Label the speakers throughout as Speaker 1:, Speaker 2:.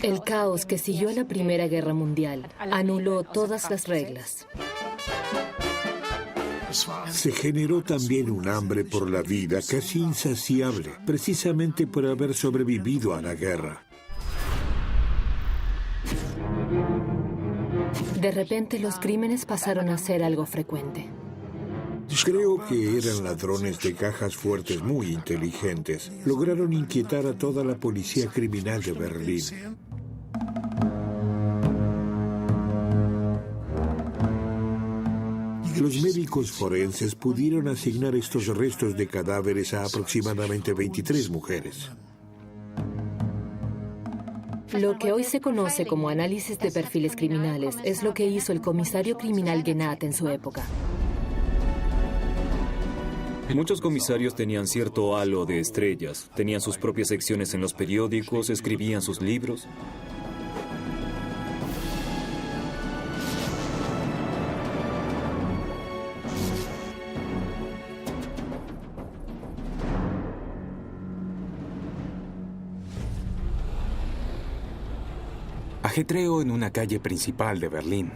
Speaker 1: El caos que siguió a la Primera Guerra Mundial anuló todas las reglas.
Speaker 2: Se generó también un hambre por la vida casi insaciable, precisamente por haber sobrevivido a la guerra.
Speaker 1: De repente, los crímenes pasaron a ser algo frecuente.
Speaker 2: Creo que eran ladrones de cajas fuertes muy inteligentes. Lograron inquietar a toda la policía criminal de Berlín. Los médicos forenses pudieron asignar estos restos de cadáveres a aproximadamente 23 mujeres.
Speaker 1: Lo que hoy se conoce como análisis de perfiles criminales es lo que hizo el comisario criminal Genat en su época.
Speaker 3: Muchos comisarios tenían cierto halo de estrellas, tenían sus propias secciones en los periódicos, escribían sus libros.
Speaker 4: Ajetreo en una calle principal de Berlín,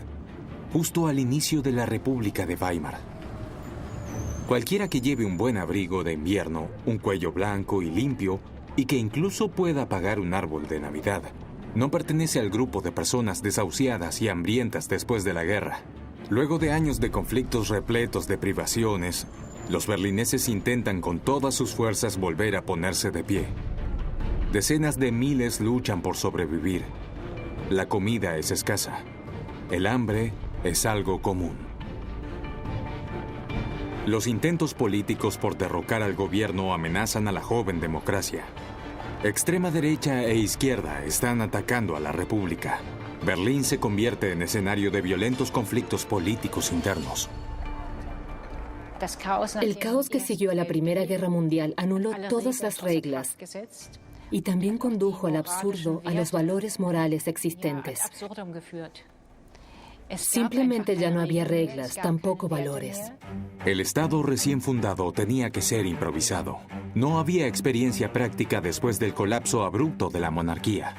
Speaker 4: justo al inicio de la República de Weimar. Cualquiera que lleve un buen abrigo de invierno, un cuello blanco y limpio, y que incluso pueda pagar un árbol de Navidad, no pertenece al grupo de personas desahuciadas y hambrientas después de la guerra. Luego de años de conflictos repletos de privaciones, los berlineses intentan con todas sus fuerzas volver a ponerse de pie. Decenas de miles luchan por sobrevivir. La comida es escasa. El hambre es algo común. Los intentos políticos por derrocar al gobierno amenazan a la joven democracia. Extrema derecha e izquierda están atacando a la República. Berlín se convierte en escenario de violentos conflictos políticos internos.
Speaker 1: El caos que siguió a la Primera Guerra Mundial anuló todas las reglas y también condujo al absurdo a los valores morales existentes. Simplemente ya no había reglas, tampoco valores.
Speaker 4: El Estado recién fundado tenía que ser improvisado. No había experiencia práctica después del colapso abrupto de la monarquía.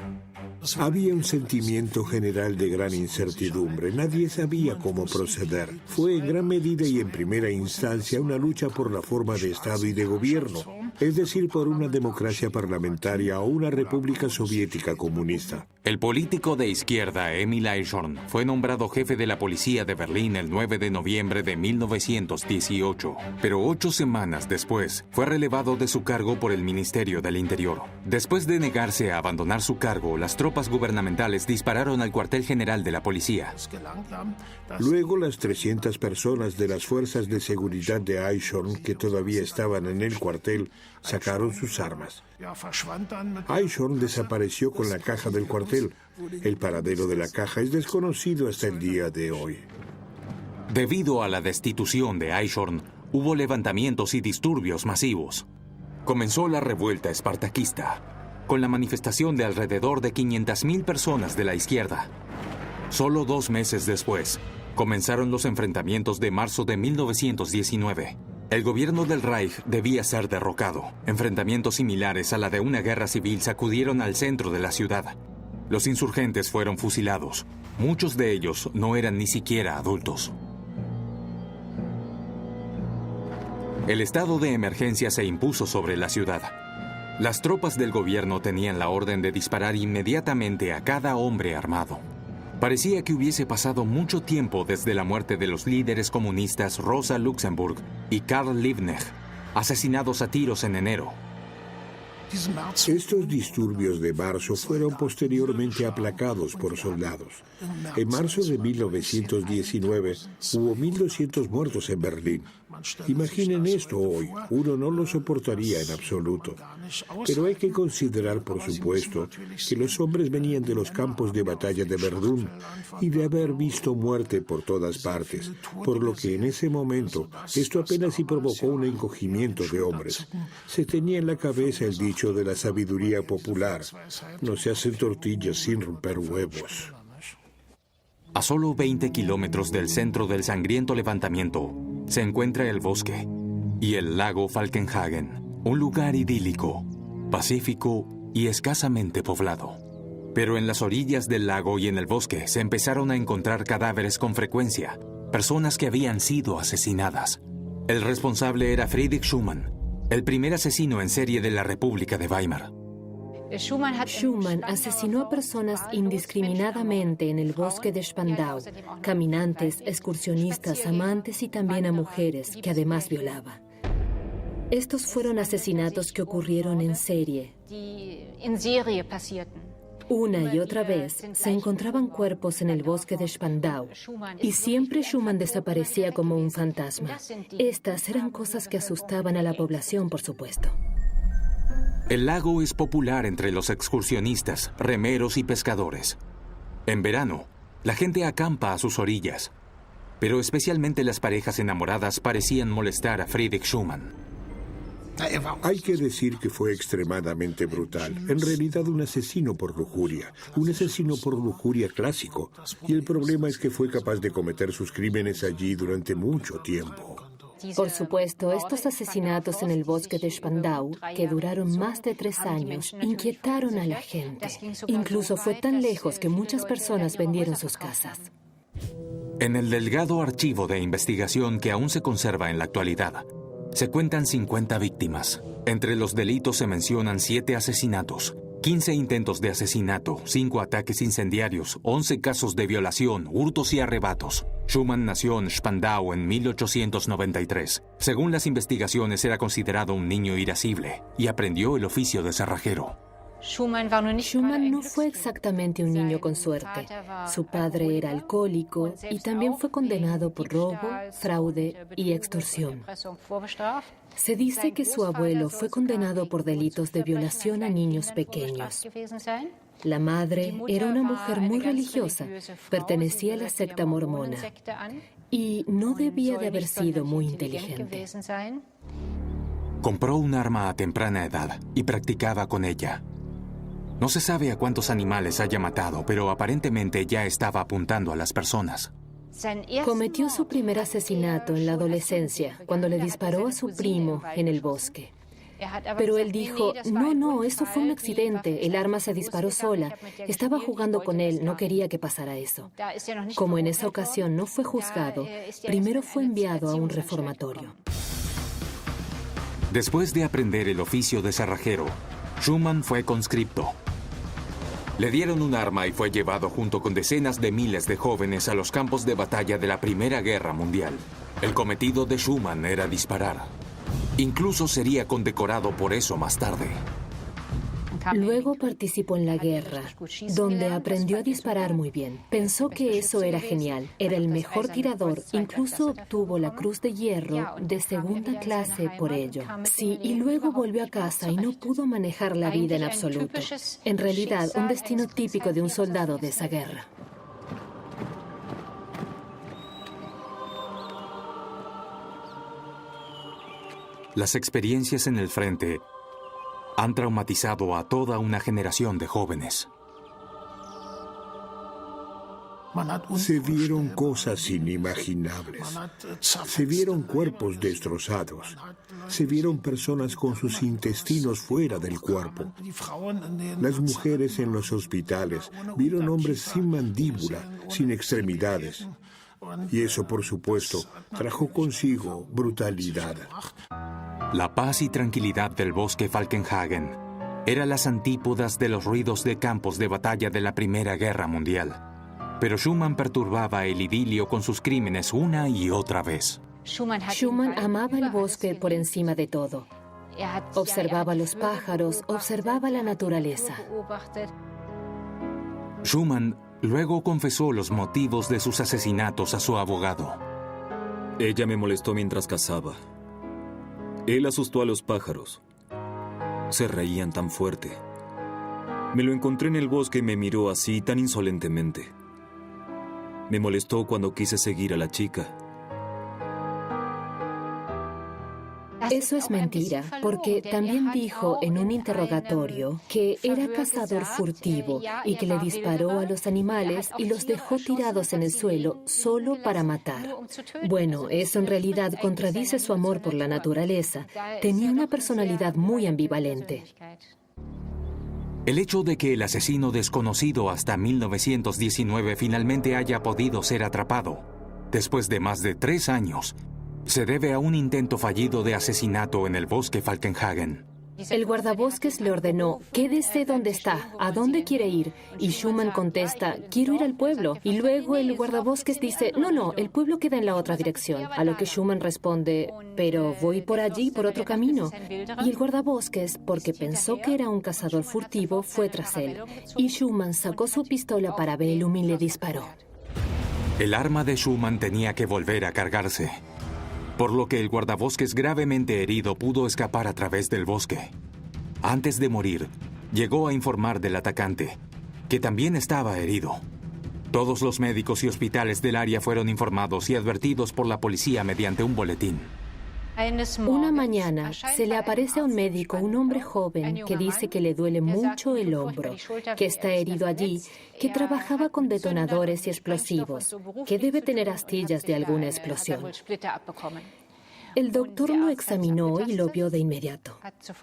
Speaker 2: Había un sentimiento general de gran incertidumbre. Nadie sabía cómo proceder. Fue en gran medida y en primera instancia una lucha por la forma de Estado y de gobierno, es decir, por una democracia parlamentaria o una república soviética comunista.
Speaker 4: El político de izquierda, Emil Eichhorn, fue nombrado jefe de la policía de Berlín el 9 de noviembre de 1918, pero 8 semanas después fue relevado de su cargo por el Ministerio del Interior. Después de negarse a abandonar su cargo, las tropas gubernamentales dispararon al cuartel general de la policía.
Speaker 2: Luego, las 300 personas de las fuerzas de seguridad de Eichhorn, que todavía estaban en el cuartel, sacaron sus armas. Eichhorn desapareció con la caja del cuartel. El paradero de la caja es desconocido hasta el día de hoy.
Speaker 4: Debido a la destitución de Eichhorn, hubo levantamientos y disturbios masivos. Comenzó la revuelta espartaquista, con la manifestación de alrededor de 500.000 personas de la izquierda. Solo 2 meses después, comenzaron los enfrentamientos de marzo de 1919. El gobierno del Reich debía ser derrocado. Enfrentamientos similares a la de una guerra civil sacudieron al centro de la ciudad. Los insurgentes fueron fusilados. Muchos de ellos no eran ni siquiera adultos. El estado de emergencia se impuso sobre la ciudad. Las tropas del gobierno tenían la orden de disparar inmediatamente a cada hombre armado. Parecía que hubiese pasado mucho tiempo desde la muerte de los líderes comunistas Rosa Luxemburg y Karl Liebknecht, asesinados a tiros en enero.
Speaker 2: Estos disturbios de marzo fueron posteriormente aplacados por soldados. En marzo de 1919 hubo 1.200 muertos en Berlín. Imaginen esto hoy, uno no lo soportaría en absoluto. Pero hay que considerar, por supuesto, que los hombres venían de los campos de batalla de Verdún y de haber visto muerte por todas partes, por lo que en ese momento esto apenas sí provocó un encogimiento de hombres. Se tenía en la cabeza el dicho de la sabiduría popular: no se hacen tortillas sin romper huevos.
Speaker 4: A solo 20 kilómetros del centro del sangriento levantamiento se encuentra el bosque y el lago Falkenhagen, un lugar idílico, pacífico y escasamente poblado. Pero en las orillas del lago y en el bosque se empezaron a encontrar cadáveres con frecuencia, personas que habían sido asesinadas. El responsable era Friedrich Schumann, el primer asesino en serie de la República de Weimar.
Speaker 1: Schumann asesinó a personas indiscriminadamente en el bosque de Spandau, caminantes, excursionistas, amantes y también a mujeres, que además violaba. Estos fueron asesinatos que ocurrieron en serie. Una y otra vez se encontraban cuerpos en el bosque de Spandau y siempre Schumann desaparecía como un fantasma. Estas eran cosas que asustaban a la población, por supuesto.
Speaker 4: El lago es popular entre los excursionistas, remeros y pescadores. En verano, la gente acampa a sus orillas, pero especialmente las parejas enamoradas parecían molestar a Friedrich Schumann.
Speaker 2: Hay que decir que fue extremadamente brutal. En realidad un asesino por lujuria. Un asesino por lujuria clásico. Y el problema es que fue capaz de cometer sus crímenes allí durante mucho tiempo.
Speaker 1: Por supuesto, estos asesinatos en el bosque de Spandau, que duraron más de 3 años, inquietaron a la gente. Incluso fue tan lejos que muchas personas vendieron sus casas.
Speaker 4: En el delgado archivo de investigación que aún se conserva en la actualidad, se cuentan 50 víctimas. Entre los delitos se mencionan 7 asesinatos, 15 intentos de asesinato, 5 ataques incendiarios, 11 casos de violación, hurtos y arrebatos. Schumann nació en Spandau en 1893. Según las investigaciones, era considerado un niño irascible y aprendió el oficio de cerrajero.
Speaker 1: Schumann no fue exactamente un niño con suerte. Su padre era alcohólico y también fue condenado por robo, fraude y extorsión. Se dice que su abuelo fue condenado por delitos de violación a niños pequeños. La madre era una mujer muy religiosa, pertenecía a la secta mormona y no debía de haber sido muy inteligente.
Speaker 4: Compró un arma a temprana edad y practicaba con ella. No se sabe a cuántos animales haya matado, pero aparentemente ya estaba apuntando a las personas.
Speaker 1: Cometió su primer asesinato en la adolescencia, cuando le disparó a su primo en el bosque. Pero él dijo, no, eso fue un accidente, el arma se disparó sola, estaba jugando con él, no quería que pasara eso. Como en esa ocasión no fue juzgado, primero fue enviado a un reformatorio.
Speaker 4: Después de aprender el oficio de cerrajero, Schumann fue conscripto. Le dieron un arma y fue llevado junto con decenas de miles de jóvenes a los campos de batalla de la Primera Guerra Mundial. El cometido de Schumann era disparar. Incluso sería condecorado por eso más tarde.
Speaker 1: Luego participó en la guerra, donde aprendió a disparar muy bien. Pensó que eso era genial. Era el mejor tirador. Incluso obtuvo la Cruz de Hierro de 2ª clase por ello. Sí, y luego volvió a casa y no pudo manejar la vida en absoluto. En realidad, un destino típico de un soldado de esa guerra.
Speaker 4: Las experiencias en el frente han traumatizado a toda una generación de jóvenes.
Speaker 2: Se vieron cosas inimaginables. Se vieron cuerpos destrozados. Se vieron personas con sus intestinos fuera del cuerpo. Las mujeres en los hospitales vieron hombres sin mandíbula, sin extremidades. Y eso, por supuesto, trajo consigo brutalidad.
Speaker 4: La paz y tranquilidad del bosque Falkenhagen eran las antípodas de los ruidos de campos de batalla de la Primera Guerra Mundial. Pero Schumann perturbaba el idilio con sus crímenes una y otra vez.
Speaker 1: Schumann amaba el bosque por encima de todo. Observaba los pájaros, observaba la naturaleza.
Speaker 4: Schumann luego confesó los motivos de sus asesinatos a su abogado.
Speaker 3: Ella me molestó mientras cazaba. Él asustó a los pájaros. Se reían tan fuerte. Me lo encontré en el bosque y me miró así tan insolentemente. Me molestó cuando quise seguir a la chica.
Speaker 1: Eso es mentira, porque también dijo en un interrogatorio que era cazador furtivo y que le disparó a los animales y los dejó tirados en el suelo solo para matar. Bueno, eso en realidad contradice su amor por la naturaleza. Tenía una personalidad muy ambivalente.
Speaker 4: El hecho de que el asesino desconocido hasta 1919 finalmente haya podido ser atrapado, después de más de 3 años, se debe a un intento fallido de asesinato en el bosque Falkenhagen.
Speaker 1: El guardabosques le ordenó, quédese donde está, ¿a dónde quiere ir? Y Schumann contesta, quiero ir al pueblo. Y luego el guardabosques dice, no, el pueblo queda en la otra dirección. A lo que Schumann responde, pero voy por allí, por otro camino. Y el guardabosques, porque pensó que era un cazador furtivo, fue tras él. Y Schumann sacó su pistola para Bellum y le disparó.
Speaker 4: El arma de Schumann tenía que volver a cargarse, por lo que el guardabosques gravemente herido pudo escapar a través del bosque. Antes de morir, llegó a informar del atacante, que también estaba herido. Todos los médicos y hospitales del área fueron informados y advertidos por la policía mediante un boletín.
Speaker 1: Una mañana se le aparece a un médico, un hombre joven, que dice que le duele mucho el hombro, que está herido allí, que trabajaba con detonadores y explosivos, que debe tener astillas de alguna explosión. El doctor lo examinó y lo vio de inmediato.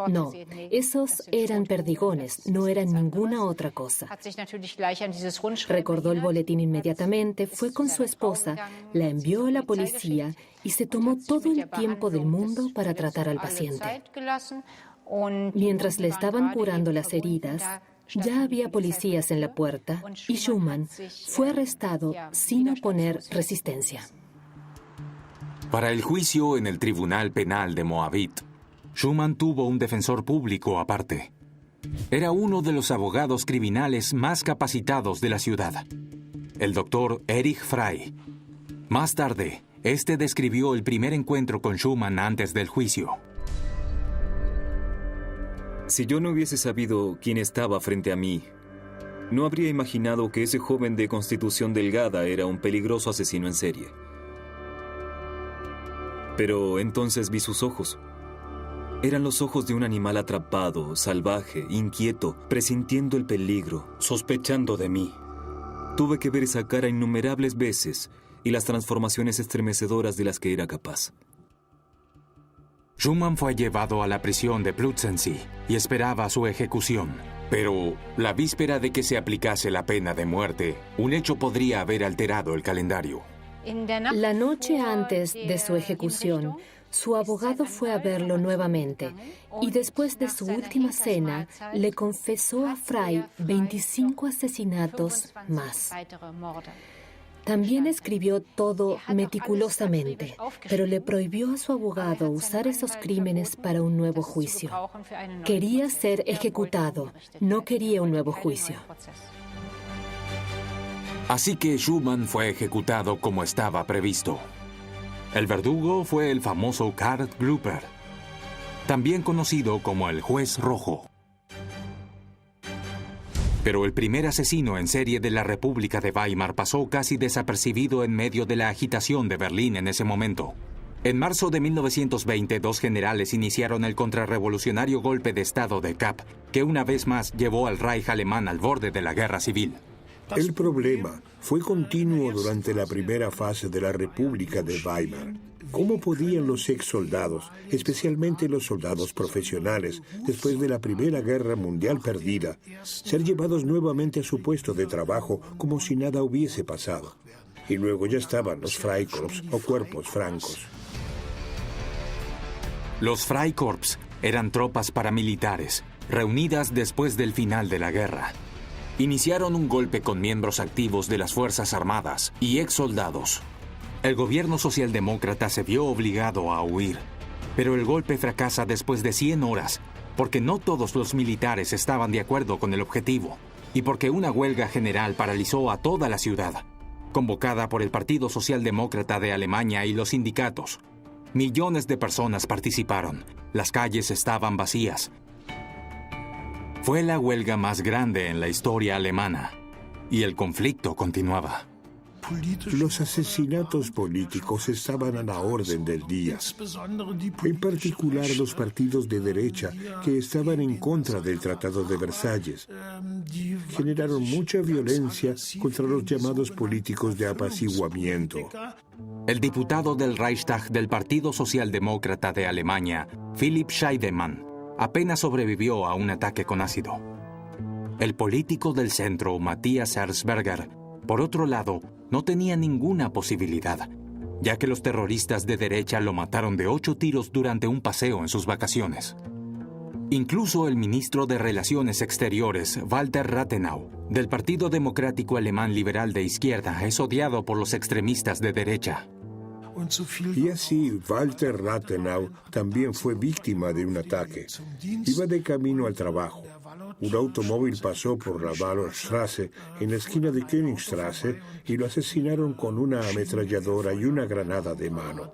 Speaker 1: No, esos eran perdigones, no eran ninguna otra cosa. Recordó el boletín inmediatamente, fue con su esposa, la envió a la policía y se tomó todo el tiempo del mundo para tratar al paciente. Mientras le estaban curando las heridas, ya había policías en la puerta y Schumann fue arrestado sin oponer resistencia.
Speaker 4: Para el juicio en el Tribunal Penal de Moabit, Schumann tuvo un defensor público aparte. Era uno de los abogados criminales más capacitados de la ciudad, el doctor Erich Frey. Más tarde, este describió el primer encuentro con Schumann antes del juicio.
Speaker 3: Si yo no hubiese sabido quién estaba frente a mí, no habría imaginado que ese joven de constitución delgada era un peligroso asesino en serie. Pero entonces vi sus ojos. Eran los ojos de un animal atrapado, salvaje, inquieto, presintiendo el peligro, sospechando de mí. Tuve que ver esa cara innumerables veces y las transformaciones estremecedoras de las que era capaz.
Speaker 4: Schumann fue llevado a la prisión de Plötzensee y esperaba su ejecución. Pero, la víspera de que se aplicase la pena de muerte, un hecho podría haber alterado el calendario.
Speaker 1: La noche antes de su ejecución, su abogado fue a verlo nuevamente y después de su última cena le confesó a Frey 25 asesinatos más. También escribió todo meticulosamente, pero le prohibió a su abogado usar esos crímenes para un nuevo juicio. Quería ser ejecutado, no quería un nuevo juicio.
Speaker 4: Así que Schumann fue ejecutado como estaba previsto. El verdugo fue el famoso Karl Glupper, también conocido como el Juez Rojo. Pero el primer asesino en serie de la República de Weimar pasó casi desapercibido en medio de la agitación de Berlín en ese momento. En marzo de 1920, 2 generales iniciaron el contrarrevolucionario golpe de Estado de Kapp, que una vez más llevó al Reich alemán al borde de la guerra civil.
Speaker 2: El problema fue continuo durante la primera fase de la República de Weimar. ¿Cómo podían los ex soldados, especialmente los soldados profesionales, después de la Primera Guerra Mundial perdida, ser llevados nuevamente a su puesto de trabajo como si nada hubiese pasado? Y luego ya estaban los Freikorps o cuerpos francos.
Speaker 4: Los Freikorps eran tropas paramilitares, reunidas después del final de la guerra. Iniciaron un golpe con miembros activos de las Fuerzas Armadas y ex soldados. El gobierno socialdemócrata se vio obligado a huir, pero el golpe fracasa después de 100 horas, porque no todos los militares estaban de acuerdo con el objetivo, y porque una huelga general paralizó a toda la ciudad, convocada por el Partido Socialdemócrata de Alemania y los sindicatos. Millones de personas participaron, las calles estaban vacías. Fue la huelga más grande en la historia alemana, y el conflicto continuaba.
Speaker 2: Los asesinatos políticos estaban a la orden del día. En particular los partidos de derecha que estaban en contra del Tratado de Versalles generaron mucha violencia contra los llamados políticos de apaciguamiento.
Speaker 4: El diputado del Reichstag del Partido Socialdemócrata de Alemania, Philipp Scheidemann, apenas sobrevivió a un ataque con ácido. El político del centro, Matthias Erzberger, por otro lado, no tenía ninguna posibilidad, ya que los terroristas de derecha lo mataron de 8 tiros durante un paseo en sus vacaciones. Incluso el ministro de Relaciones Exteriores, Walter Rathenau, del Partido Democrático Alemán Liberal de Izquierda, es odiado por los extremistas de derecha.
Speaker 2: Y así, Walter Rathenau también fue víctima de un ataque. Iba de camino al trabajo. Un automóvil pasó por la Wallstraße, en la esquina de Königstraße, y lo asesinaron con una ametralladora y una granada de mano.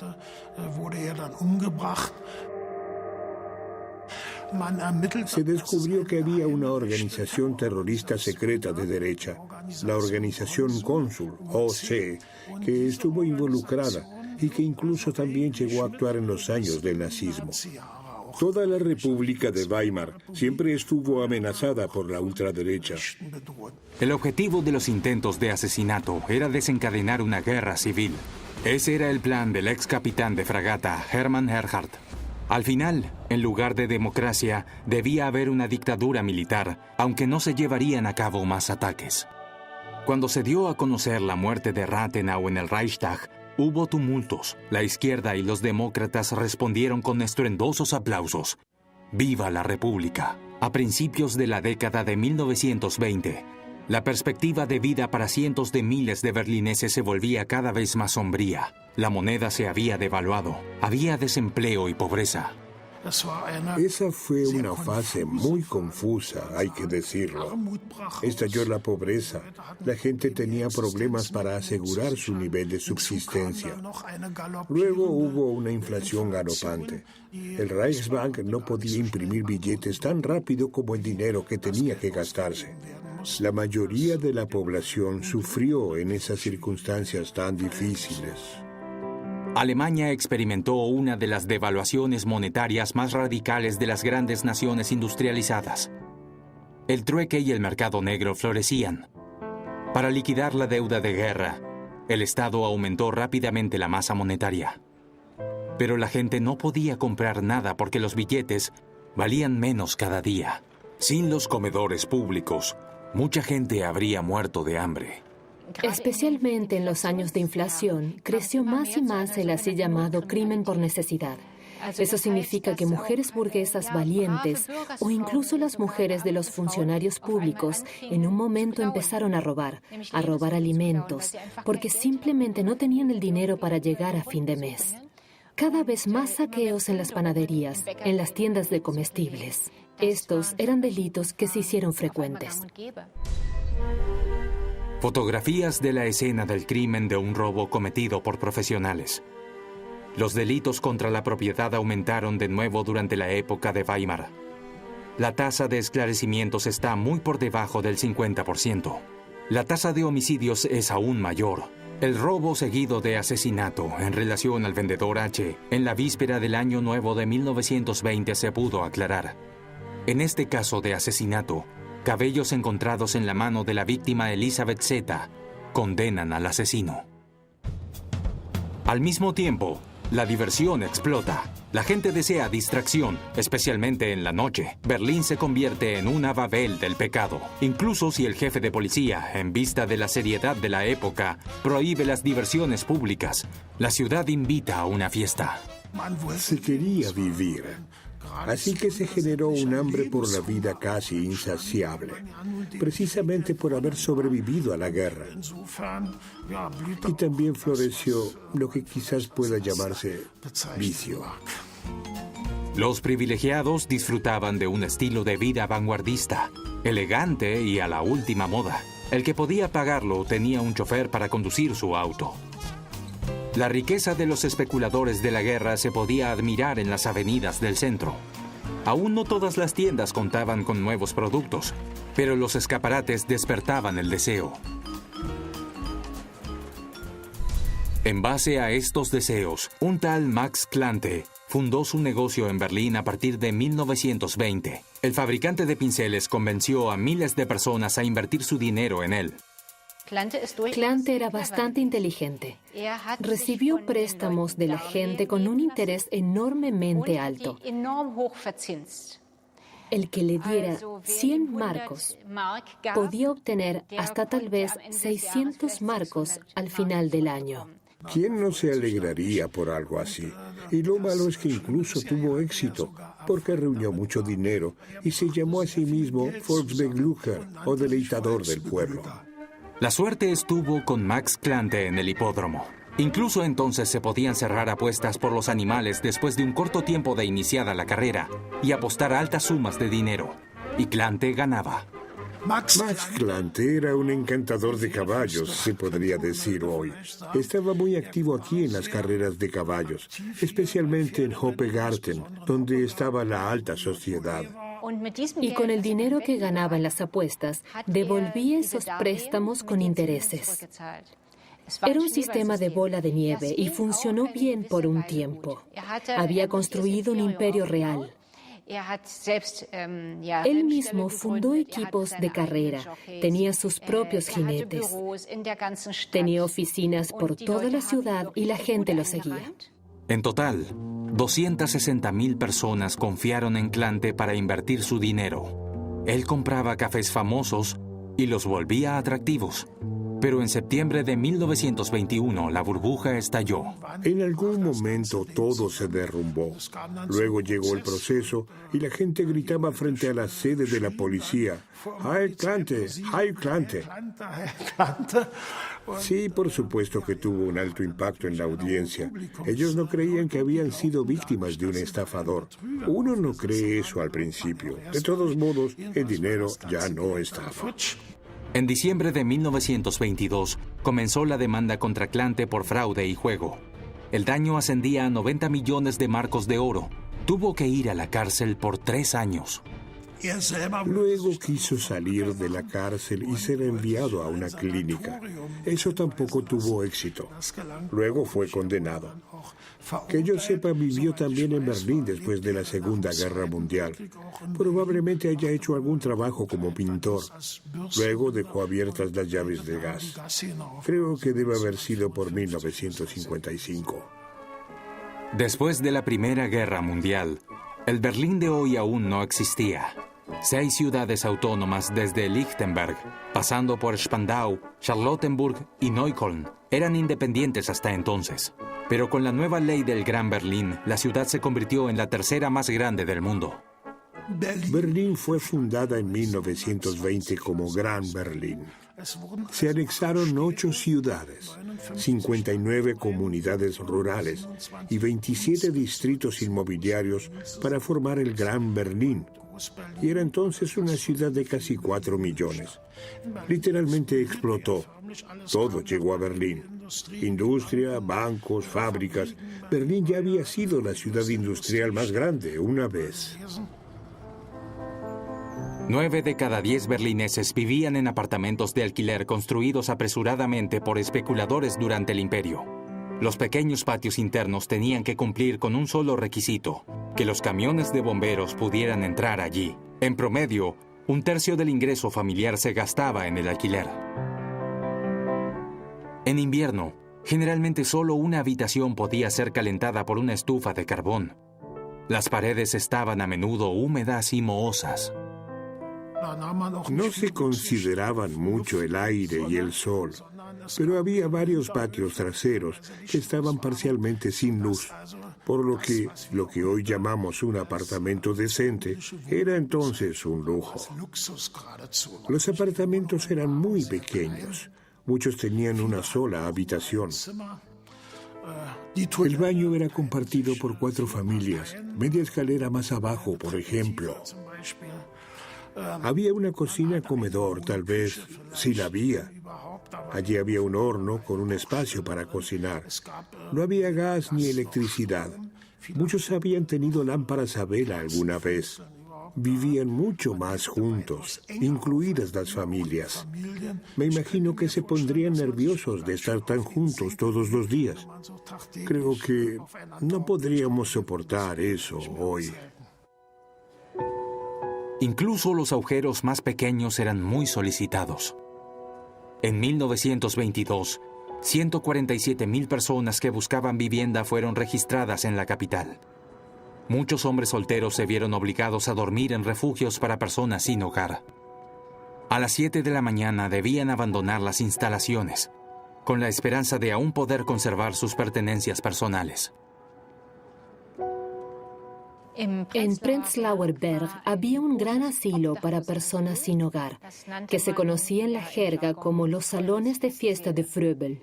Speaker 2: Se descubrió que había una organización terrorista secreta de derecha, la organización Cónsul, OC, que estuvo involucrada y que incluso también llegó a actuar en los años del nazismo. Toda la República de Weimar siempre estuvo amenazada por la ultraderecha.
Speaker 4: El objetivo de los intentos de asesinato era desencadenar una guerra civil. Ese era el plan del ex capitán de fragata, Hermann Erhardt. Al final, en lugar de democracia, debía haber una dictadura militar, aunque no se llevarían a cabo más ataques. Cuando se dio a conocer la muerte de Rathenau en el Reichstag, hubo tumultos. La izquierda y los demócratas respondieron con estruendosos aplausos. ¡Viva la República! A principios de la década de 1920, la perspectiva de vida para cientos de miles de berlineses se volvía cada vez más sombría. La moneda se había devaluado, había desempleo y pobreza.
Speaker 2: Esa fue una fase muy confusa, hay que decirlo. Estalló la pobreza. La gente tenía problemas para asegurar su nivel de subsistencia. Luego hubo una inflación galopante. El Reichsbank no podía imprimir billetes tan rápido como el dinero que tenía que gastarse. La mayoría de la población sufrió en esas circunstancias tan difíciles.
Speaker 4: Alemania experimentó una de las devaluaciones monetarias más radicales de las grandes naciones industrializadas. El trueque y el mercado negro florecían. Para liquidar la deuda de guerra, el Estado aumentó rápidamente la masa monetaria. Pero la gente no podía comprar nada porque los billetes valían menos cada día. Sin los comedores públicos, mucha gente habría muerto de hambre.
Speaker 1: Especialmente en los años de inflación, creció más y más el así llamado crimen por necesidad. Eso significa que mujeres burguesas valientes o incluso las mujeres de los funcionarios públicos en un momento empezaron a robar alimentos, porque simplemente no tenían el dinero para llegar a fin de mes. Cada vez más saqueos en las panaderías, en las tiendas de comestibles. Estos eran delitos que se hicieron frecuentes.
Speaker 4: Fotografías de la escena del crimen de un robo cometido por profesionales. Los delitos contra la propiedad aumentaron de nuevo durante la época de Weimar. La tasa de esclarecimientos está muy por debajo del 50%. La tasa de homicidios es aún mayor. El robo seguido de asesinato en relación al vendedor H en la víspera del Año Nuevo de 1920 se pudo aclarar. En este caso de asesinato, cabellos encontrados en la mano de la víctima Elisabeth Z condenan al asesino. Al mismo tiempo, la diversión explota. La gente desea distracción, especialmente en la noche. Berlín se convierte en una Babel del pecado. Incluso si el jefe de policía, en vista de la seriedad de la época, prohíbe las diversiones públicas, la ciudad invita a una fiesta.
Speaker 2: Se quería vivir. Así que se generó un hambre por la vida casi insaciable, precisamente por haber sobrevivido a la guerra. Y también floreció lo que quizás pueda llamarse vicio.
Speaker 4: Los privilegiados disfrutaban de un estilo de vida vanguardista, elegante y a la última moda. El que podía pagarlo tenía un chofer para conducir su auto. La riqueza de los especuladores de la guerra se podía admirar en las avenidas del centro. Aún no todas las tiendas contaban con nuevos productos, pero los escaparates despertaban el deseo. En base a estos deseos, un tal Max Klante fundó su negocio en Berlín a partir de 1920. El fabricante de pinceles convenció a miles de personas a invertir su dinero en él.
Speaker 1: Klante era bastante inteligente. Recibió préstamos de la gente con un interés enormemente alto. el que le diera 100 marcos podía obtener hasta tal vez 600 marcos al final del año.
Speaker 2: ¿Quién no se alegraría por algo así? Y lo malo es que incluso tuvo éxito, porque reunió mucho dinero y se llamó a sí mismo Volksbeglücker, o deleitador del pueblo.
Speaker 4: La suerte estuvo con Max Klante en el hipódromo. Incluso entonces se podían cerrar apuestas por los animales después de un corto tiempo de iniciada la carrera y apostar altas sumas de dinero. Y Klante ganaba.
Speaker 2: Max Klante era un encantador de caballos, se podría decir hoy. Estaba muy activo aquí en las carreras de caballos, especialmente en Hoppegarten, donde estaba la alta sociedad.
Speaker 1: Y con el dinero que ganaba en las apuestas, devolvía esos préstamos con intereses. Era un sistema de bola de nieve y funcionó bien por un tiempo. Había construido un imperio real. Él mismo fundó equipos de carrera, tenía sus propios jinetes, tenía oficinas por toda la ciudad y la gente lo seguía.
Speaker 4: En total, 260,000 personas confiaron en Klante para invertir su dinero. Él compraba cafés famosos y los volvía atractivos. Pero en septiembre de 1921 la burbuja estalló.
Speaker 2: En algún momento todo se derrumbó. Luego llegó el proceso y la gente gritaba frente a la sede de la policía: ¡Heil Klante! ¡Heil Klante! Sí, por supuesto que tuvo un alto impacto en la audiencia. Ellos no creían que habían sido víctimas de un estafador. Uno no cree eso al principio. De todos modos, el dinero ya no estaba.
Speaker 4: En diciembre de 1922 comenzó la demanda contra Klante por fraude y juego. El daño ascendía a 90 millones de marcos de oro. Tuvo que ir a la cárcel por 3 años.
Speaker 2: Luego quiso salir de la cárcel y ser enviado a una clínica. Eso tampoco tuvo éxito. Luego fue condenado. Que yo sepa, vivió también en Berlín después de la Segunda Guerra Mundial. Probablemente haya hecho algún trabajo como pintor. Luego dejó abiertas las llaves de gas. Creo que debe haber sido por 1955.
Speaker 4: Después de la Primera Guerra Mundial, el Berlín de hoy aún no existía. 6 ciudades autónomas desde Lichtenberg, pasando por Spandau, Charlottenburg y Neukölln, eran independientes hasta entonces. Pero con la nueva ley del Gran Berlín, la ciudad se convirtió en la tercera más grande del mundo.
Speaker 2: Berlín fue fundada en 1920 como Gran Berlín. Se anexaron 8 ciudades, 59 comunidades rurales y 27 distritos inmobiliarios para formar el Gran Berlín. Y era entonces una ciudad de casi 4 millones. Literalmente explotó. Todo llegó a Berlín. Industria, bancos, fábricas. Berlín ya había sido la ciudad industrial más grande una vez.
Speaker 4: 9 de cada 10 berlineses vivían en apartamentos de alquiler construidos apresuradamente por especuladores durante el imperio. Los pequeños patios internos tenían que cumplir con un solo requisito: que los camiones de bomberos pudieran entrar allí. En promedio, 1/3 del ingreso familiar se gastaba en el alquiler. En invierno, generalmente solo una habitación podía ser calentada por una estufa de carbón. Las paredes estaban a menudo húmedas y mohosas.
Speaker 2: No se consideraban mucho el aire y el sol, pero había varios patios traseros que estaban parcialmente sin luz, por lo que hoy llamamos un apartamento decente era entonces un lujo. Los apartamentos eran muy pequeños. Muchos tenían una sola habitación. El baño era compartido por 4 familias, media escalera más abajo, por ejemplo. Había una cocina-comedor, tal vez, sí la había. Allí había un horno con un espacio para cocinar. No había gas ni electricidad. Muchos habían tenido lámparas a vela alguna vez. Vivían mucho más juntos, incluidas las familias. Me imagino que se pondrían nerviosos de estar tan juntos todos los días. Creo que no podríamos soportar eso hoy.
Speaker 4: Incluso los agujeros más pequeños eran muy solicitados. En 1922, 147,000 personas que buscaban vivienda fueron registradas en la capital. Muchos hombres solteros se vieron obligados a dormir en refugios para personas sin hogar. A las 7 de la mañana debían abandonar las instalaciones, con la esperanza de aún poder conservar sus pertenencias personales.
Speaker 1: En Prenzlauer Berg había un gran asilo para personas sin hogar, que se conocía en la jerga como los salones de fiesta de Fröbel.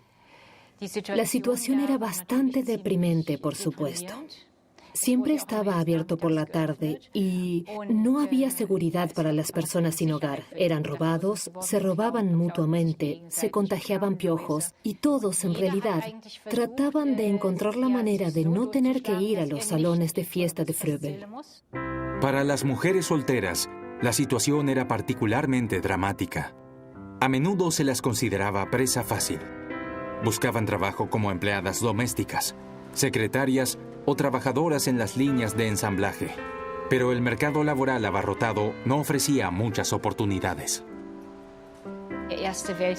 Speaker 1: La situación era bastante deprimente, por supuesto. Siempre estaba abierto por la tarde y no había seguridad para las personas sin hogar. Eran robados, se robaban mutuamente, se contagiaban piojos y todos, en realidad, trataban de encontrar la manera de no tener que ir a los salones de fiesta de Fröbel.
Speaker 4: Para las mujeres solteras, la situación era particularmente dramática. A menudo se las consideraba presa fácil. Buscaban trabajo como empleadas domésticas, secretarias o trabajadoras en las líneas de ensamblaje. Pero el mercado laboral abarrotado no ofrecía muchas oportunidades.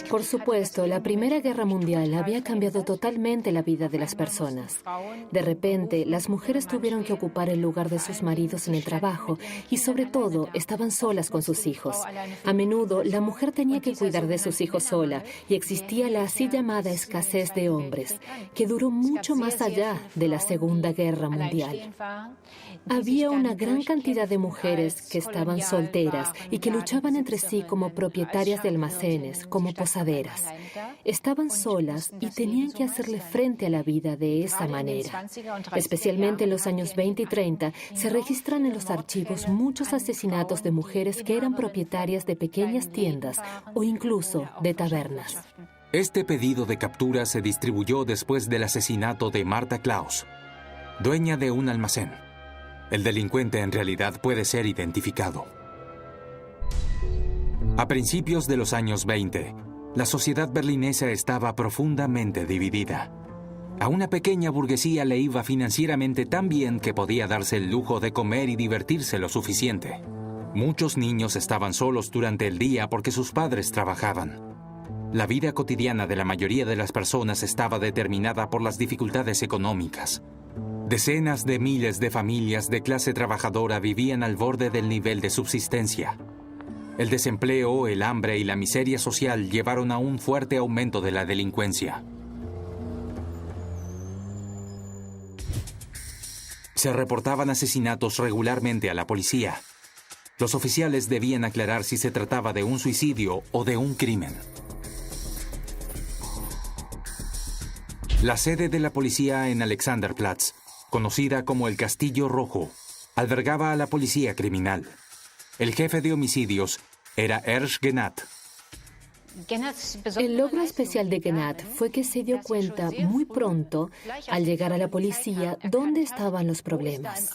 Speaker 1: Por supuesto, la Primera Guerra Mundial había cambiado totalmente la vida de las personas. De repente, las mujeres tuvieron que ocupar el lugar de sus maridos en el trabajo y, sobre todo, estaban solas con sus hijos. A menudo, la mujer tenía que cuidar de sus hijos sola y existía la así llamada escasez de hombres, que duró mucho más allá de la Segunda Guerra Mundial. Había una gran cantidad de mujeres que estaban solteras y que luchaban entre sí como propietarias de almacenes, como posaderas. Estaban solas y tenían que hacerle frente a la vida de esa manera. Especialmente en los años 20 y 30, se registran en los archivos muchos asesinatos de mujeres que eran propietarias de pequeñas tiendas o incluso de tabernas.
Speaker 4: Este pedido de captura se distribuyó después del asesinato de Martha Klaus, dueña de un almacén. El delincuente en realidad puede ser identificado. A principios de los años 20, la sociedad berlinesa estaba profundamente dividida. A una pequeña burguesía le iba financieramente tan bien que podía darse el lujo de comer y divertirse lo suficiente. Muchos niños estaban solos durante el día porque sus padres trabajaban. La vida cotidiana de la mayoría de las personas estaba determinada por las dificultades económicas. Decenas de miles de familias de clase trabajadora vivían al borde del nivel de subsistencia. El desempleo, el hambre y la miseria social llevaron a un fuerte aumento de la delincuencia. Se reportaban asesinatos regularmente a la policía. Los oficiales debían aclarar si se trataba de un suicidio o de un crimen. La sede de la policía en Alexanderplatz, conocida como el Castillo Rojo, albergaba a la policía criminal. El jefe de homicidios era Ernst Genat.
Speaker 1: El logro especial de Genat fue que se dio cuenta muy pronto, al llegar a la policía, dónde estaban los problemas.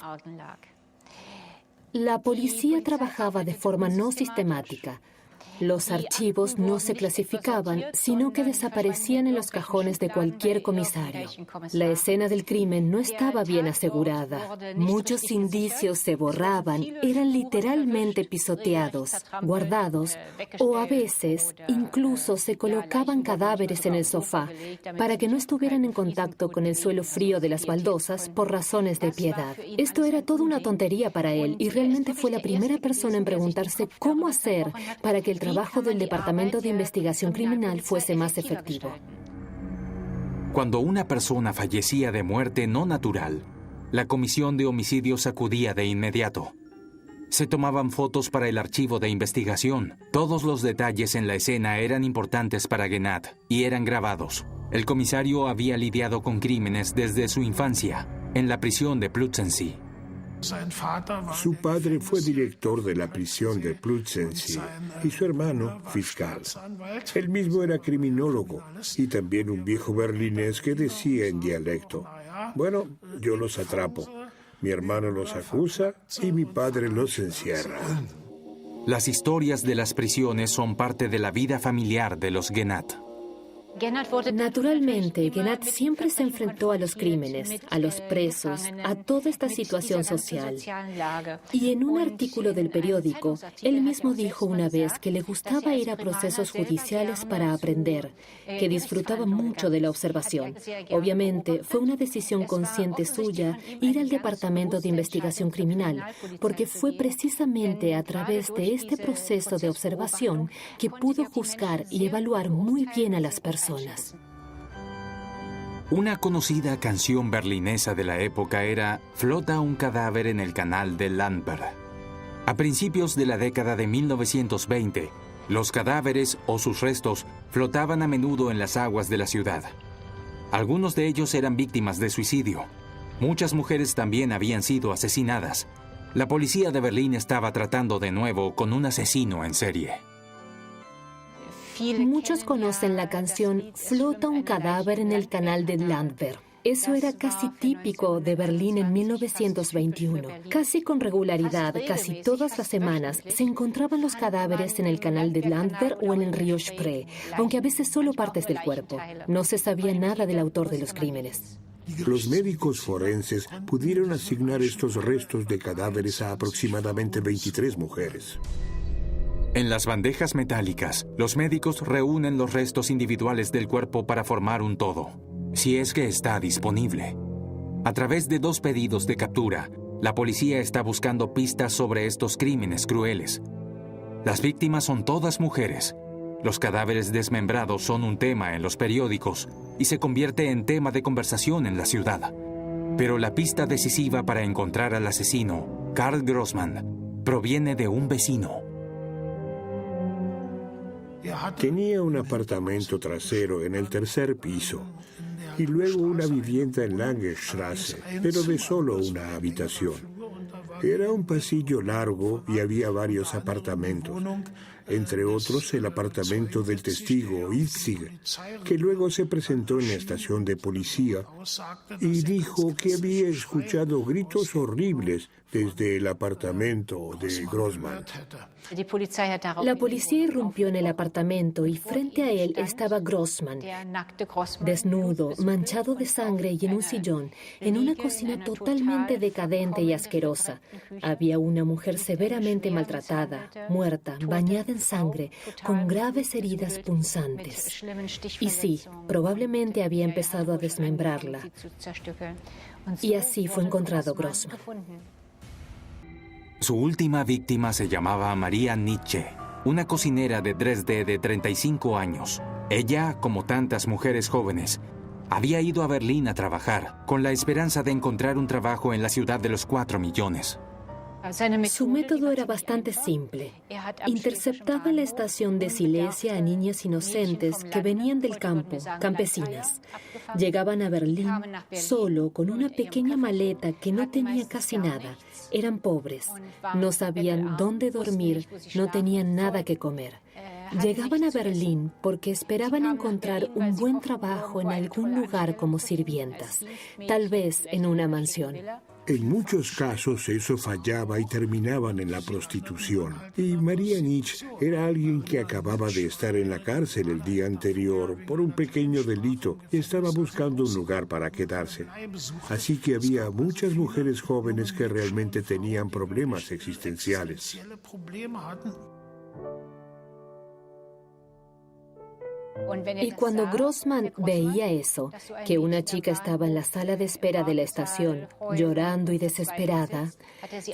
Speaker 1: La policía trabajaba de forma no sistemática. Los archivos no se clasificaban, sino que desaparecían en los cajones de cualquier comisario. La escena del crimen no estaba bien asegurada. Muchos indicios se borraban, eran literalmente pisoteados, guardados, o a veces incluso se colocaban cadáveres en el sofá para que no estuvieran en contacto con el suelo frío de las baldosas por razones de piedad. Esto era toda una tontería para él y realmente fue la primera persona en preguntarse cómo hacer para que el trabajo del Departamento de Investigación Criminal fuese más efectivo.
Speaker 4: Cuando una persona fallecía de muerte no natural, la Comisión de Homicidios acudía de inmediato. Se tomaban fotos para el archivo de investigación. Todos los detalles en la escena eran importantes para Genat y eran grabados. El comisario había lidiado con crímenes desde su infancia, en la prisión de Plötzensee.
Speaker 2: Su padre fue director de la prisión de Plötzensee y su hermano, fiscal. Él mismo era criminólogo y también un viejo berlinés que decía en dialecto: bueno, yo los atrapo, mi hermano los acusa y mi padre los encierra.
Speaker 4: Las historias de las prisiones son parte de la vida familiar de los Genat.
Speaker 1: Naturalmente, Gennat siempre se enfrentó a los crímenes, a los presos, a toda esta situación social. Y en un artículo del periódico, él mismo dijo una vez que le gustaba ir a procesos judiciales para aprender, que disfrutaba mucho de la observación. Obviamente, fue una decisión consciente suya ir al Departamento de Investigación Criminal, porque fue precisamente a través de este proceso de observación que pudo juzgar y evaluar muy bien a las personas.
Speaker 4: Una conocida canción berlinesa de la época era Flota un cadáver en el canal de Landwehr. A principios de la década de 1920, los cadáveres o sus restos flotaban a menudo en las aguas de la ciudad. Algunos de ellos eran víctimas de suicidio. Muchas mujeres también habían sido asesinadas. La policía de Berlín estaba tratando de nuevo con un asesino en serie.
Speaker 1: Muchos conocen la canción Flota un cadáver en el canal de Landwehr. Eso era casi típico de Berlín en 1921. Casi con regularidad, casi todas las semanas, se encontraban los cadáveres en el canal de Landwehr o en el río Spree, aunque a veces solo partes del cuerpo. No se sabía nada del autor de los crímenes.
Speaker 2: Los médicos forenses pudieron asignar estos restos de cadáveres a aproximadamente 23 mujeres.
Speaker 4: En las bandejas metálicas, los médicos reúnen los restos individuales del cuerpo para formar un todo, si es que está disponible. A través de 2 pedidos de captura, la policía está buscando pistas sobre estos crímenes crueles. Las víctimas son todas mujeres. Los cadáveres desmembrados son un tema en los periódicos y se convierte en tema de conversación en la ciudad. Pero la pista decisiva para encontrar al asesino, Karl Grossmann, proviene de un vecino.
Speaker 2: Tenía un apartamento trasero en el 3er piso y luego una vivienda en Langestrasse, pero de solo una habitación. Era un pasillo largo y había varios apartamentos, entre otros el apartamento del testigo Itzig, que luego se presentó en la estación de policía y dijo que había escuchado gritos horribles desde el apartamento de Grossmann.
Speaker 1: La policía irrumpió en el apartamento y frente a él estaba Grossmann, desnudo, manchado de sangre y en un sillón, en una cocina totalmente decadente y asquerosa. Había una mujer severamente maltratada, muerta, bañada en sangre, con graves heridas punzantes. Y sí, probablemente había empezado a desmembrarla. Y así fue encontrado Grossmann.
Speaker 4: Su última víctima se llamaba Maria Nietzsche, una cocinera de Dresde de 35 años. Ella, como tantas mujeres jóvenes, había ido a Berlín a trabajar, con la esperanza de encontrar un trabajo en la ciudad de los 4 millones.
Speaker 1: Su método era bastante simple. Interceptaba en la estación de Silesia a niñas inocentes que venían del campo, campesinas. Llegaban a Berlín solo con una pequeña maleta que no tenía casi nada. Eran pobres, no sabían dónde dormir, no tenían nada que comer. Llegaban a Berlín porque esperaban encontrar un buen trabajo en algún lugar como sirvientas, tal vez en una mansión.
Speaker 2: En muchos casos eso fallaba y terminaban en la prostitución. Y Maria Nietzsche era alguien que acababa de estar en la cárcel el día anterior por un pequeño delito y estaba buscando un lugar para quedarse. Así que había muchas mujeres jóvenes que realmente tenían problemas existenciales.
Speaker 1: Y cuando Grossmann veía eso, que una chica estaba en la sala de espera de la estación, llorando y desesperada,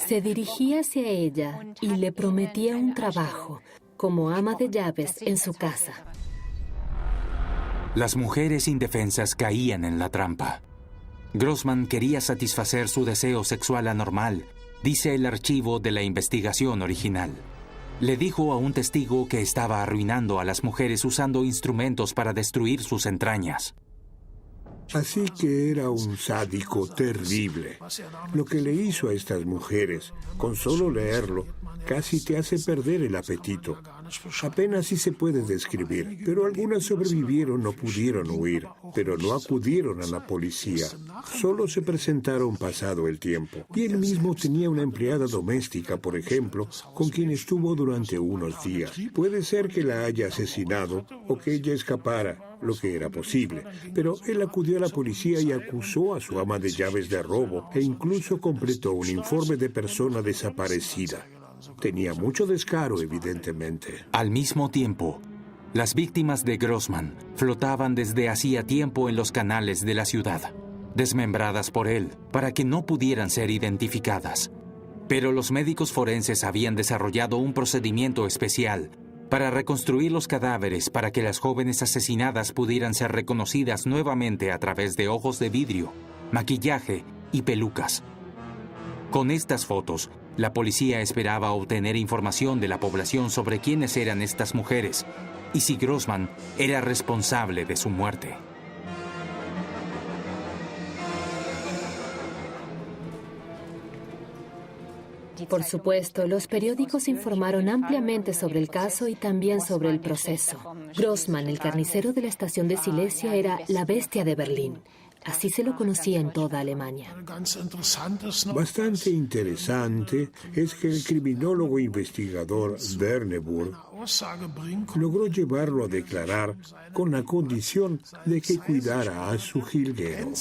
Speaker 1: se dirigía hacia ella y le prometía un trabajo como ama de llaves en su casa.
Speaker 4: Las mujeres indefensas caían en la trampa. Grossmann quería satisfacer su deseo sexual anormal, dice el archivo de la investigación original. Le dijo a un testigo que estaba arruinando a las mujeres usando instrumentos para destruir sus entrañas.
Speaker 2: Así que era un sádico terrible. Lo que le hizo a estas mujeres, con solo leerlo, casi te hace perder el apetito. Apenas si se puede describir, pero algunas sobrevivieron o pudieron huir, pero no acudieron a la policía. Solo se presentaron pasado el tiempo. Y él mismo tenía una empleada doméstica, por ejemplo, con quien estuvo durante unos días. Puede ser que la haya asesinado o que ella escapara. lo que era posible, pero él acudió a la policía y acusó a su ama de llaves de robo e incluso completó un informe de persona desaparecida. Tenía mucho descaro, evidentemente.
Speaker 4: Al mismo tiempo, las víctimas de Grossman flotaban desde hacía tiempo en los canales de la ciudad, desmembradas por él para que no pudieran ser identificadas. Pero los médicos forenses habían desarrollado un procedimiento especial para reconstruir los cadáveres para que las jóvenes asesinadas pudieran ser reconocidas nuevamente a través de ojos de vidrio, maquillaje y pelucas. Con estas fotos, la policía esperaba obtener información de la población sobre quiénes eran estas mujeres y si Grossman era responsable de su muerte.
Speaker 1: Por supuesto, los periódicos informaron ampliamente sobre el caso y también sobre el proceso. Grossman, el carnicero de la estación de Silesia, era la bestia de Berlín. Así se lo conocía en toda Alemania.
Speaker 2: Bastante interesante es que el criminólogo investigador Werneburg logró llevarlo a declarar con la condición de que cuidara a su jilguero.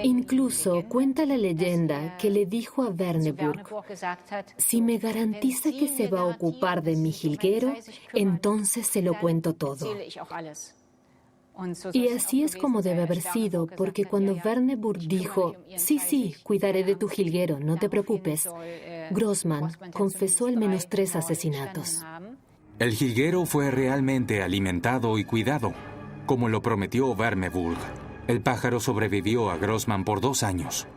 Speaker 1: Incluso cuenta la leyenda que le dijo a Werneburg: si me garantiza que se va a ocupar de mi jilguero, entonces se lo cuento todo. Y así es como debe haber sido, porque cuando Werneburg dijo, sí, cuidaré de tu jilguero, no te preocupes, Grossman confesó al menos 3 asesinatos.
Speaker 4: El jilguero fue realmente alimentado y cuidado, como lo prometió Werneburg. El pájaro sobrevivió a Grossman por 2 años.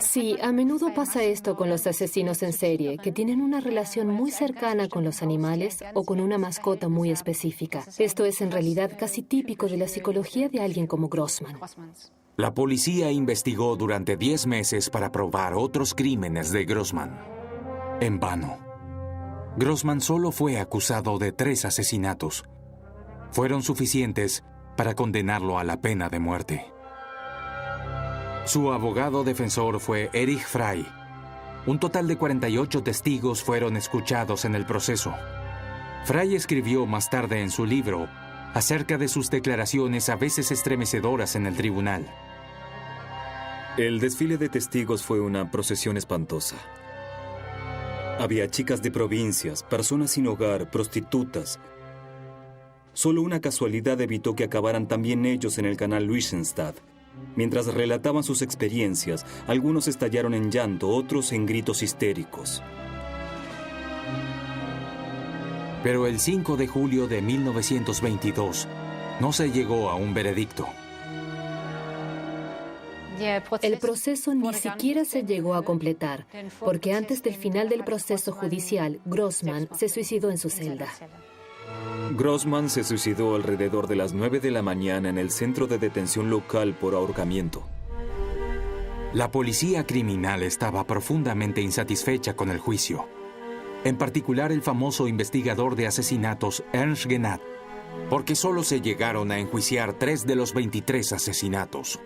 Speaker 1: Sí, a menudo pasa esto con los asesinos en serie, que tienen una relación muy cercana con los animales o con una mascota muy específica. Esto es en realidad casi típico de la psicología de alguien como Grossman.
Speaker 4: La policía investigó durante 10 meses para probar otros crímenes de Grossman. En vano. Grossman solo fue acusado de 3 asesinatos. Fueron suficientes para condenarlo a la pena de muerte. Su abogado defensor fue Erich Frey. Un total de 48 testigos fueron escuchados en el proceso. Frey escribió más tarde en su libro acerca de sus declaraciones a veces estremecedoras en el tribunal.
Speaker 3: El desfile de testigos fue una procesión espantosa. Había chicas de provincias, personas sin hogar, prostitutas. Solo una casualidad evitó que acabaran también ellos en el canal Luisenstadt. Mientras relataban sus experiencias, algunos estallaron en llanto, otros en gritos histéricos.
Speaker 4: Pero el 5 de julio de 1922 no se llegó a un veredicto.
Speaker 1: El proceso ni siquiera se llegó a completar, porque antes del final del proceso judicial, Grossman se suicidó en su celda.
Speaker 3: Grossman se suicidó alrededor de las 9 de la mañana en el centro de detención local por ahorcamiento.
Speaker 4: La policía criminal estaba profundamente insatisfecha con el juicio. En particular el famoso investigador de asesinatos Ernst Genat, porque solo se llegaron a enjuiciar 3 de los 23 asesinatos.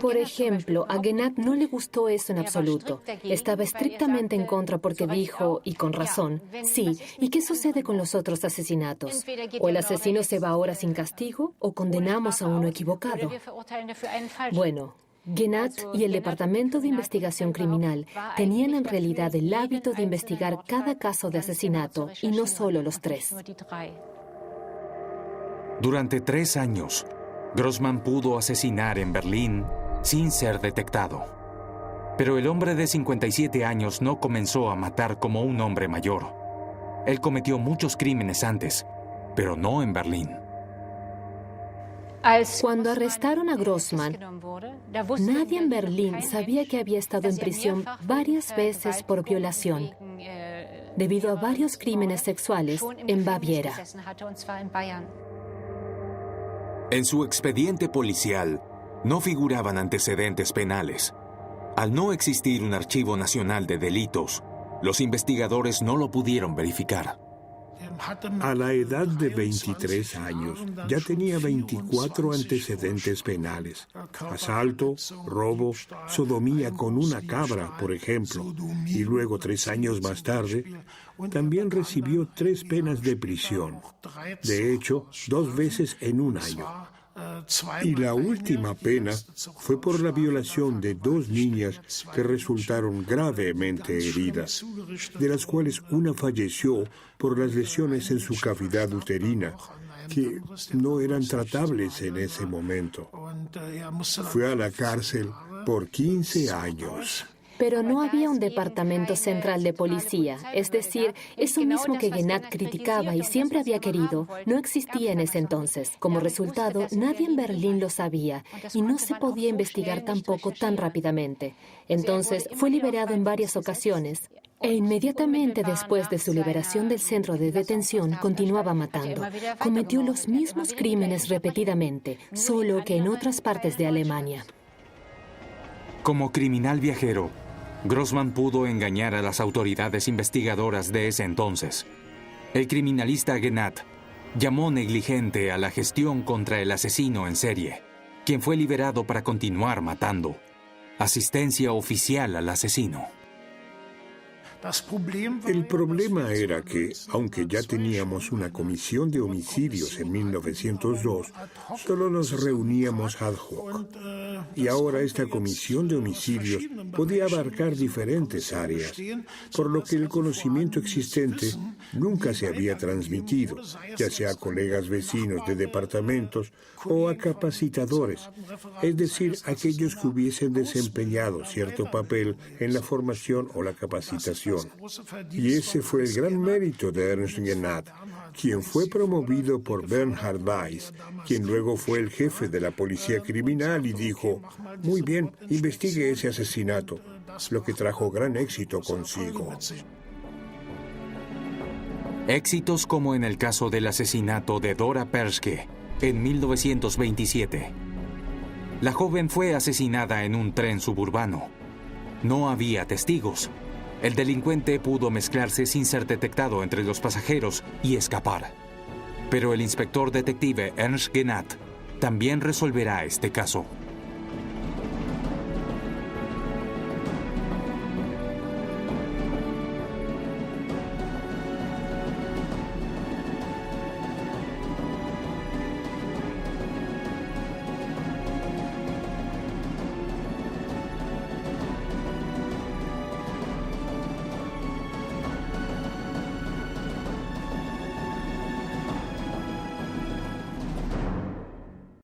Speaker 1: Por ejemplo, a Genat no le gustó eso en absoluto. Estaba estrictamente en contra porque dijo, y con razón, sí, ¿y qué sucede con los otros asesinatos? O el asesino se va ahora sin castigo, o condenamos a uno equivocado. Bueno, Genat y el Departamento de Investigación Criminal tenían en realidad el hábito de investigar cada caso de asesinato, y no solo los 3.
Speaker 4: Durante 3 años, Grossman pudo asesinar en Berlín sin ser detectado. Pero el hombre de 57 años no comenzó a matar como un hombre mayor. Él cometió muchos crímenes antes, pero no en Berlín.
Speaker 1: Cuando arrestaron a Grossman, nadie en Berlín sabía que había estado en prisión varias veces por violación, debido a varios crímenes sexuales en Baviera.
Speaker 4: En su expediente policial no figuraban antecedentes penales. Al no existir un archivo nacional de delitos, los investigadores no lo pudieron verificar.
Speaker 2: A la edad de 23 años, ya tenía 24 antecedentes penales. Asalto, robo, sodomía con una cabra, por ejemplo. Y luego, 3 años más tarde, también recibió 3 penas de prisión. De hecho, 2 veces en un año. Y la última pena fue por la violación de 2 niñas que resultaron gravemente heridas, de las cuales una falleció por las lesiones en su cavidad uterina, que no eran tratables en ese momento. Fue a la cárcel por 15 años.
Speaker 1: Pero no había un departamento central de policía, es decir, eso mismo que Gennat criticaba y siempre había querido, no existía en ese entonces. Como resultado, nadie en Berlín lo sabía y no se podía investigar tampoco tan rápidamente. Entonces, fue liberado en varias ocasiones. E inmediatamente después de su liberación del centro de detención, continuaba matando. Cometió los mismos crímenes repetidamente, solo que en otras partes de Alemania.
Speaker 4: Como criminal viajero, Grossman pudo engañar a las autoridades investigadoras de ese entonces. El criminalista Gennat llamó negligente a la gestión contra el asesino en serie, quien fue liberado para continuar matando. Asistencia oficial al asesino.
Speaker 2: El problema era que, aunque ya teníamos una comisión de homicidios en 1902, solo nos reuníamos ad hoc. Y ahora esta comisión de homicidios podía abarcar diferentes áreas, por lo que el conocimiento existente nunca se había transmitido, ya sea a colegas vecinos de departamentos o a capacitadores, es decir, aquellos que hubiesen desempeñado cierto papel en la formación o la capacitación. Y ese fue el gran mérito de Ernst Gennat, quien fue promovido por Bernhard Weiss, quien luego fue el jefe de la policía criminal y dijo: muy bien, investigue ese asesinato, lo que trajo gran éxito consigo.
Speaker 4: Éxitos como en el caso del asesinato de Dora Perschke en 1927. La joven fue asesinada en un tren suburbano. No había testigos. El delincuente pudo mezclarse sin ser detectado entre los pasajeros y escapar. Pero el inspector detective Ernst Gennat también resolverá este caso.